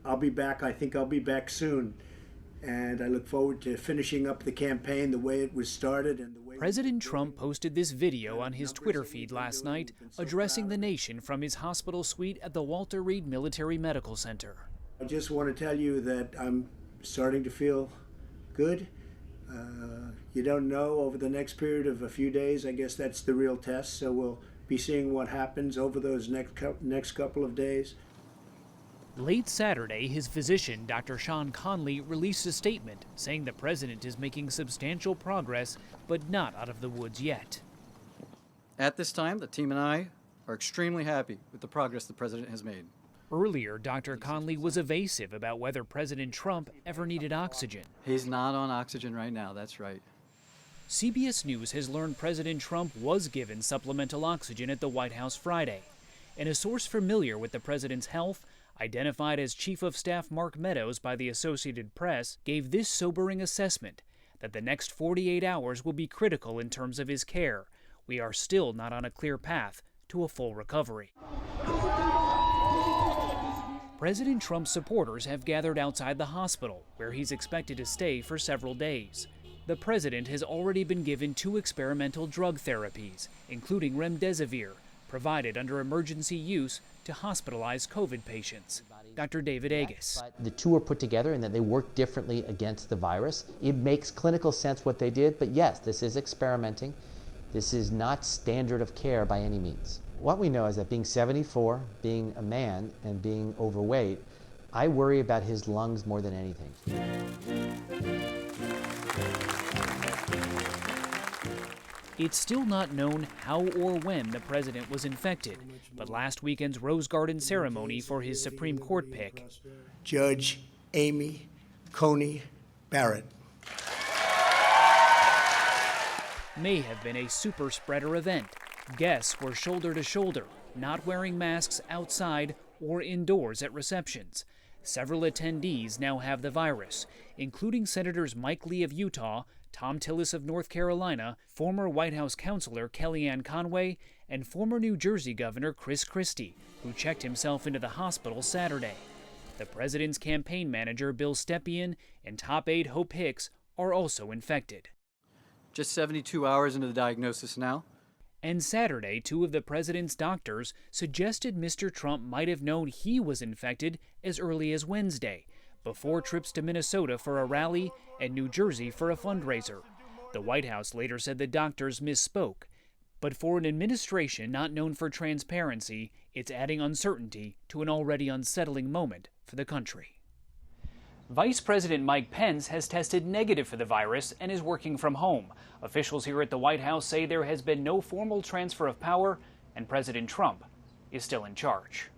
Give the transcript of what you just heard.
I'll be back. I think I'll be back soon. And I look forward to finishing up the campaign the way it was started and the way President Trump posted this video on his Twitter feed last night, addressing the nation from his hospital suite at the Walter Reed Military Medical Center. I just want to tell you that I'm starting to feel good. You don't know over the next period of a few days. I guess that's the real test. So we'll be seeing what happens over those next couple of days. Late Saturday, his physician, Dr. Sean Conley, released a statement saying the president is making substantial progress, but not out of the woods yet. At this time, the team and I are extremely happy with the progress the president has made. Earlier, Dr. Conley was evasive about whether President Trump ever needed oxygen. He's not on oxygen right now, that's right. CBS News has learned President Trump was given supplemental oxygen at the White House Friday. And a source familiar with the president's health, identified as Chief of Staff Mark Meadows by the Associated Press, gave this sobering assessment that the next 48 hours will be critical in terms of his care. We are still not on a clear path to a full recovery. President Trump's supporters have gathered outside the hospital, where he's expected to stay for several days. The president has already been given 2 experimental drug therapies, including remdesivir, provided under emergency use to hospitalize COVID patients. Dr. David Agus. The 2 are put together and that they work differently against the virus. It makes clinical sense what they did, but yes, this is experimenting. This is not standard of care by any means. What we know is that being 74, being a man, and being overweight, I worry about his lungs more than anything. It's still not known how or when the president was infected, but last weekend's Rose Garden ceremony for his Supreme Court pick, Judge Amy Coney Barrett, may have been a super spreader event. Guests were shoulder to shoulder, not wearing masks outside or indoors at receptions. Several attendees now have the virus, including Senators Mike Lee of Utah, Tom Tillis of North Carolina, former White House counselor Kellyanne Conway, and former New Jersey Governor Chris Christie, who checked himself into the hospital Saturday. The president's campaign manager Bill Stepien and top aide Hope Hicks are also infected. Just 72 hours into the diagnosis now. And Saturday, 2 of the president's doctors suggested Mr. Trump might have known he was infected as early as Wednesday, before trips to Minnesota for a rally and New Jersey for a fundraiser. The White House later said the doctors misspoke. But for an administration not known for transparency, it's adding uncertainty to an already unsettling moment for the country. Vice President Mike Pence has tested negative for the virus and is working from home. Officials here at the White House say there has been no formal transfer of power and President Trump is still in charge.